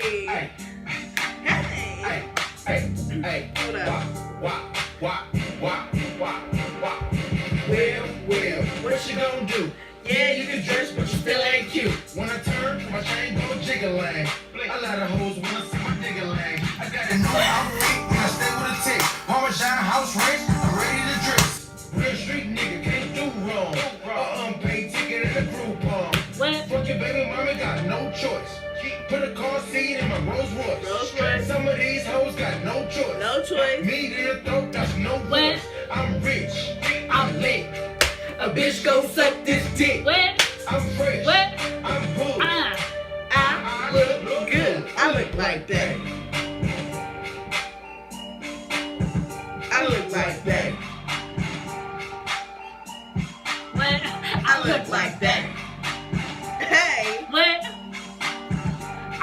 Hey. Hey. Hey. Hey. Hey. Hold up. Wah. Well, what you gonna do? Yeah, you can dress, but you still ain't cute. When I turn, my chain go jiggling. A lot of hoes wanna see my diggling. I got a new outfit when I stay with a tick. Parmesan house rich, I'm ready to dress. Real street nigga can't do wrong. Unpaid ticket in the Groupon. Fuck your baby mama, got no choice. Put a car seat in my Rolls Royce. Some of these hoes got no choice. No choice. Me to the throat, that's no voice. I'm rich, I'm lit. A bitch go suck this dick. I'm fresh, I'm good. I look good. I look like that. I look like that. I look like that. Hey.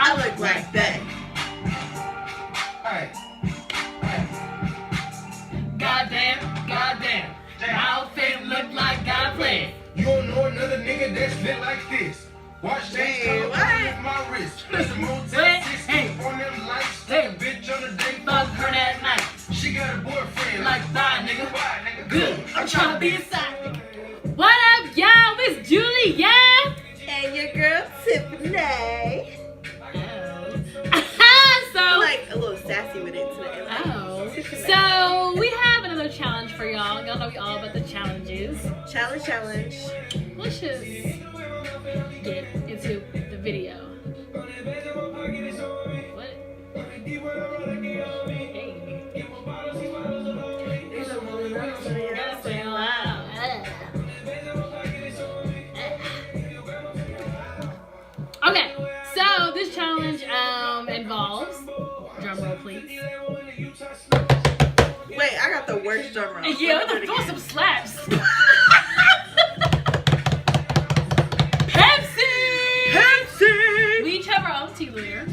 I look like that. Hey. Goddamn. My outfit look like God play. You don't know another nigga that's lit like this. Watch that color with my wrist. There's a Motel 16 on them lights. That bitch on the day. Fuck her that night. She got a boyfriend. Like bye, nigga. Bye, nigga. Good. I'm trying to be inside. What up, y'all? It's Julie, yeah? And your girl Tiffany. So, Like a little sassy with it today. so we have another challenge for y'all. Y'all know we all about the challenges. Challenge. Let's just get into the video. What? Okay, so this challenge involves drum roll, please. Wait, I got the worst drum roll. Yeah, we're gonna throw some slaps. Pepsi! We each have our own 2-liter.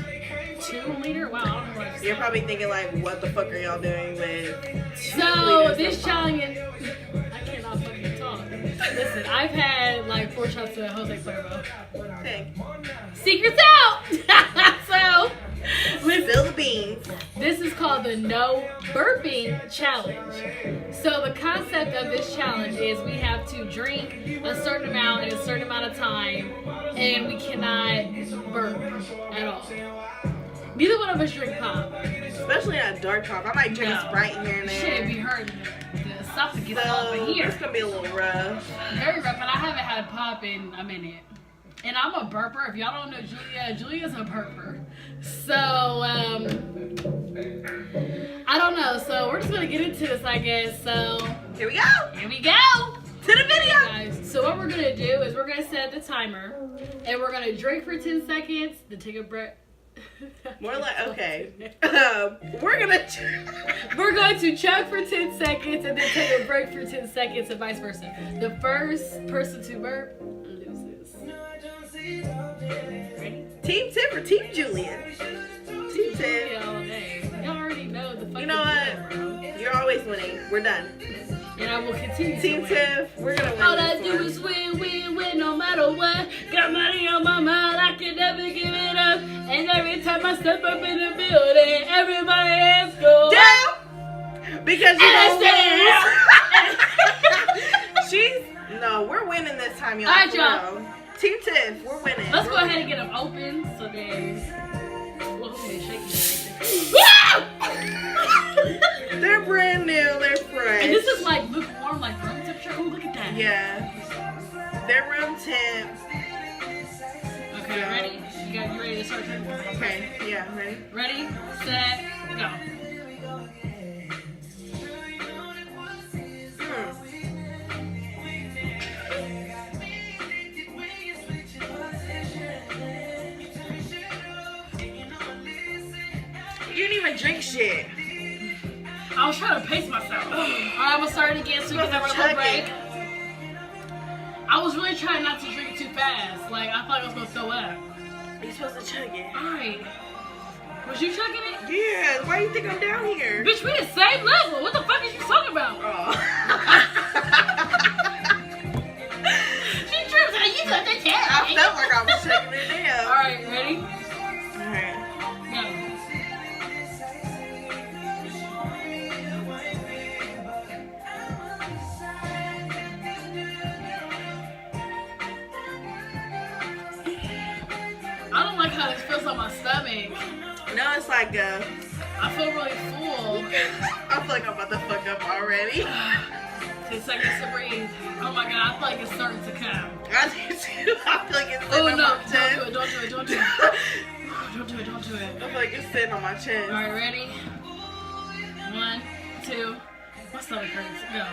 2-liter? Wow, I don't know what You're probably thinking like, what the fuck are y'all doing with? So this challenge is, I cannot fucking talk. Listen, I've had like 4 shots of Jose Cuervo. Hey, Secrets out! So, spill the beans. this is called the No Burping Challenge. So the concept of this challenge is we have to drink a certain amount in a certain amount of time, and we cannot burp at all. Neither one of us drink pop. Especially at a dark pop. I might drink No. Sprite here and there. Shit, be hurting the esophagus over So here. it's gonna be a little rough. Very rough, and I haven't had pop in a minute. And I'm a burper. If y'all don't know Julia's a burper. So, I don't know. So we're just gonna get into this, I guess. So Here we go. here we go. To the video. Guys, so what we're gonna do is we're gonna set the timer, and we're gonna drink for 10 seconds, then take a breath. More like, okay. We're We're going to chug for 10 seconds and then take a break for 10 seconds and vice versa. The first person to burp loses. Ready? Team Tiff or Team Julian? Team Tiff. Yeah, all day. Y'all already know the fucking You know what? deal, bro. You're always winning. We're done. And I will continue Team to win. Tiff, we're gonna win. All I this do one. is win, no matter what. Got money on my mind, I can never give it up. And every time I step up in the building, everybody else goes Down! Because you And know She's no, we're winning this time, y'all. All right, For y'all. real. Team Tiff, we're winning. Let's We're go ahead winning. and get them open so then. Well, hopefully it's shaky. Yeah! They're brand new. They're fresh. And this is like lukewarm, like room temperature. Oh, look at that. Yeah. They're room temp. Okay, ready? You ready to start drinking? Okay. Yeah. Ready? Ready, set, go. You didn't even drink shit. I was trying to pace myself. Alright, I'm gonna start it again so we can have a little Chug break. it. I was really trying not to drink too fast. Like, I thought I was gonna throw up. You're supposed to chug it. Alright. Was you chugging it? Yeah. Why do you think I'm down here? Bitch, we the same level. What the fuck is you talking about? Oh. She trips and you took the chair. I felt like I was chugging it down. Alright, ready? Alright. stomach. No, it's like I feel really full. I feel like I'm about to fuck up already. 10 seconds to breathe. Oh my god, I feel like it's starting to come. I do too. I feel like it's sitting Oh on no, my chin. don't do it. Don't do it. I feel like it's sitting on my chin. Alright, ready? 1, 2. My stomach hurts. Go.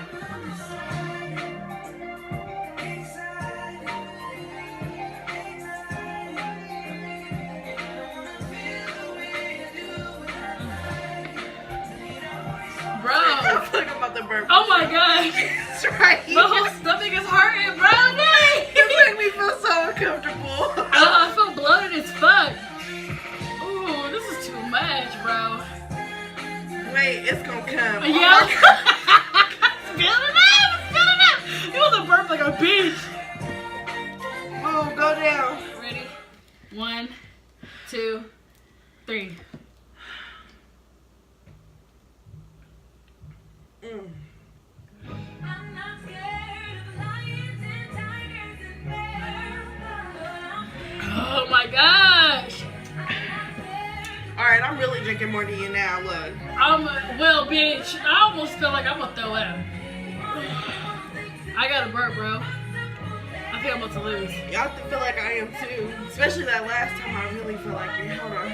Bro. I feel like I'm about to burp. Oh my gosh. That's right. My whole stomach is hurting, bro. Dang. You make me feel so uncomfortable. I feel bloated as fuck. Ooh, this is too much, bro. Wait, it's gonna come. Yeah. Oh Fill it up. You want to burp like a bitch. oh, go down. Ready? 1, 2, 3. Mm. Oh my gosh. Alright, I'm really drinking more than you now. Look. Well, bitch, I almost feel like I'm gonna throw up. I gotta burp, bro. I think I'm about to lose. Y'all feel like I am too. Especially that last time I really feel like you. Hold on.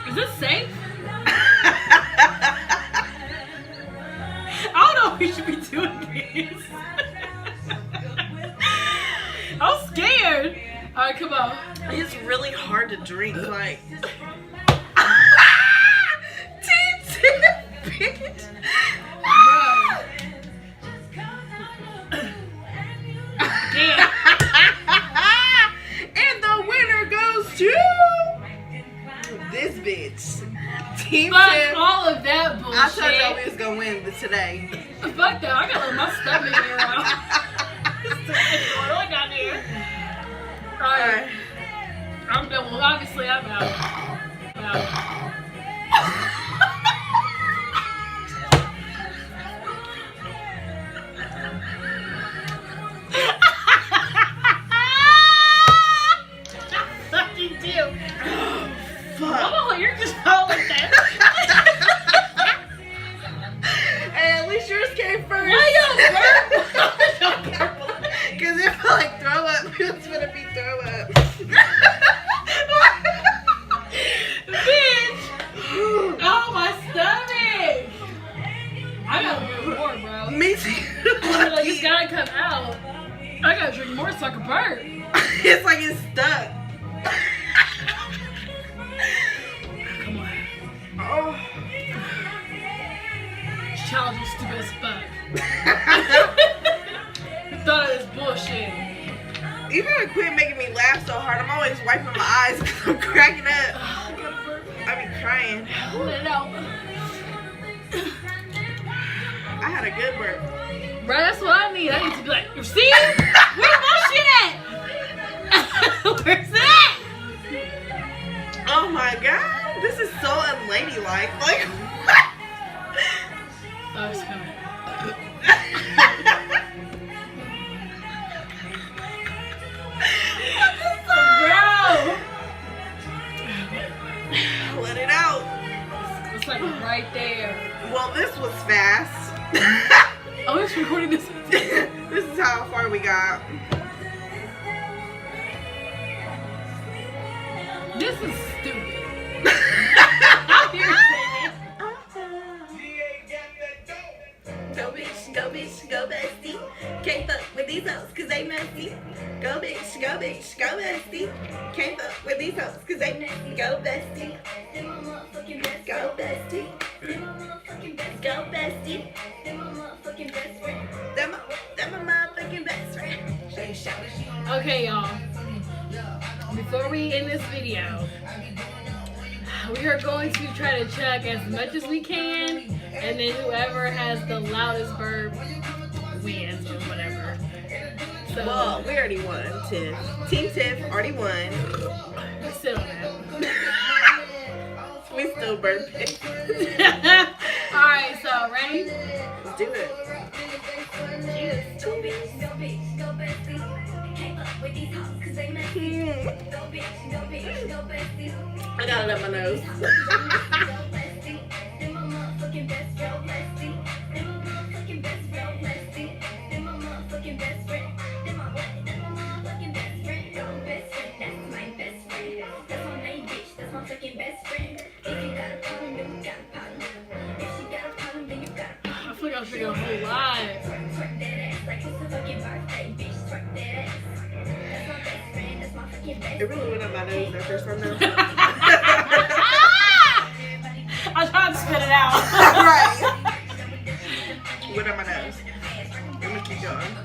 Is this safe? I don't know if we should be doing this. I'm scared. Alright, come on. It's really hard to drink. Like. Bitch. Bro. Damn. And the winner goes to this bitch. Team Fuck Tiff. all of that bullshit. I told y'all we was gonna win today. Fuck that. I gotta let my stomach air out. What's going on down here? Alright. I'm done. Well, obviously, I'm out. Fucking do. Fuck. Oh, you're just all like that. Hey, at least yours came first. Why you burp? Because it felt like throw up. It was gonna be throw up. Bitch! Oh, my stomach! I gotta drink more, bro. Me too. Like, it's gotta come out. I gotta drink more so I can burp. It's like it's stuck. Come on. Oh. This challenge is stupid as fuck. You thought of this bullshit. You gotta quit making me laugh so hard. I'm always wiping my eyes because I'm cracking up. I gotta burp. I be crying. Let it out. I had a good burp. Bro, that's what I need. I need to be like, you see? Where's my shit at? Where's it at? Oh my god. This is so unladylike. Like, what? Oh, it's coming. Bro! Let it out. It's like right there. Well, this was fast. Oh, it's recording this. This is how far we got. This is stupid. I'm here saying it. Go bitch, go bestie. Can't fuck with these hoes cause they messy. Go bitch, go bestie. Can't fuck with these hoes cause they messy. Go bestie. Go bestie. Go bestie. Them my motherfucking best friend. Okay, y'all. Before we end this video, we are going to try to chug as much as we can, and then whoever has the loudest burp wins or whatever. So, Well, we already won, Tiff. Team Tiff already won. let's sit on that. We still burping. Alright, so ready? Let's do it. Cheers. I gotta let my nose. I feel like I'm drinking a whole lot. It really went up my nose that first time now. I tried to spit it out. Right. Went up my nose. I'm gonna keep going.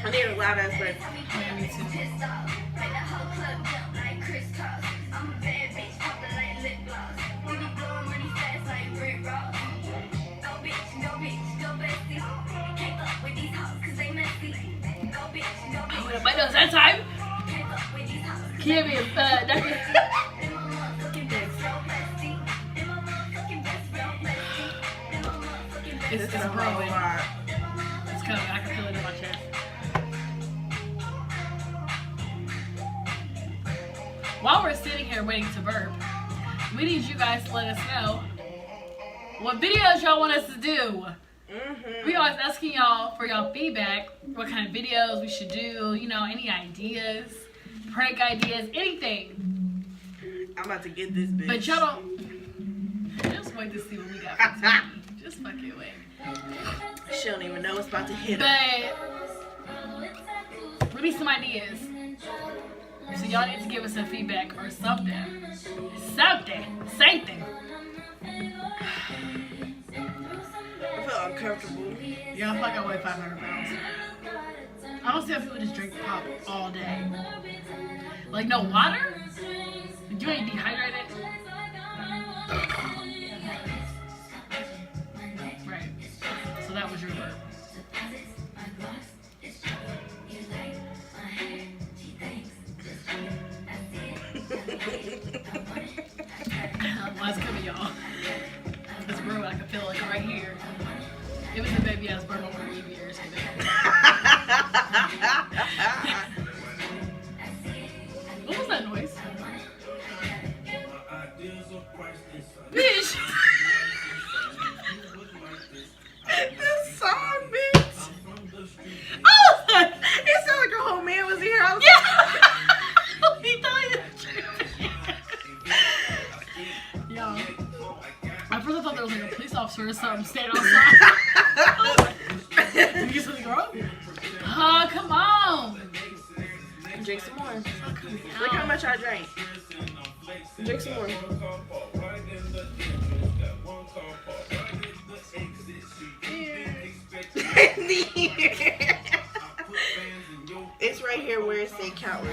I need a loud ass breath. Yeah, me too. I went up my nose that time. Give me a It's a whole growing. lot. It's coming. I can feel it in my chest. While we're sitting here waiting to burp, we need you guys to let us know what videos y'all want us to do. We always asking y'all for y'all feedback, what kind of videos we should do, you know, any ideas, prank ideas, anything. I'm about to get this bitch. But y'all don't, just wait to see what we got for TV. Just fucking wait. She don't even know what's about to hit her. But we need some ideas. So y'all need to give us some feedback or something. Something. I feel uncomfortable. Yeah, I feel like I weigh 500 pounds. I don't see how people just drink pop all day. Like no water? You ain't dehydrated? Right. So that was your burp. Well, it's coming, y'all. It's brewing. I can feel it like right here. It was a baby ass burp over 8 years. What was that noise? Bitch! This song, bitch. Oh, it sounded like a whole man was here. I was Yeah! He thought he was tripping. Yo. At first I thought there was like a police officer or something standing outside. Did you get something wrong? Oh, come on. Drink some more. Look how much I drank. Drink some more. It's right here where it say calories.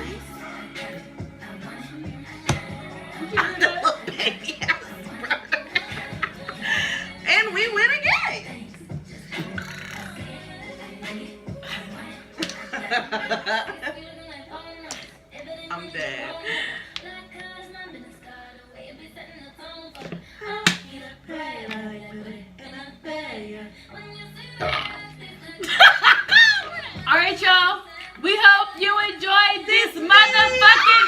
Baby ass brother. And we win again. I'm dead. Alright, y'all. We hope you enjoyed this motherfucking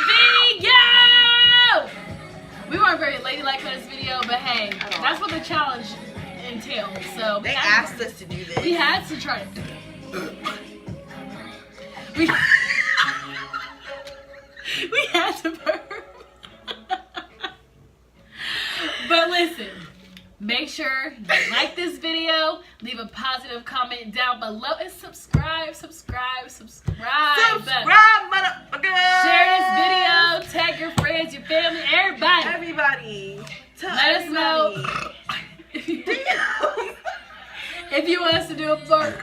video. We weren't very ladylike for this video, but hey, that's what the challenge entails. So They asked us to do this. We had to try to. We had to burp. But listen, make sure you like this video, leave a positive comment down below, and subscribe. Subscribe, motherfucker. Share this video, tag your friends, your family, everybody. Everybody. Tell Let us know everybody. if you want us to do a burp.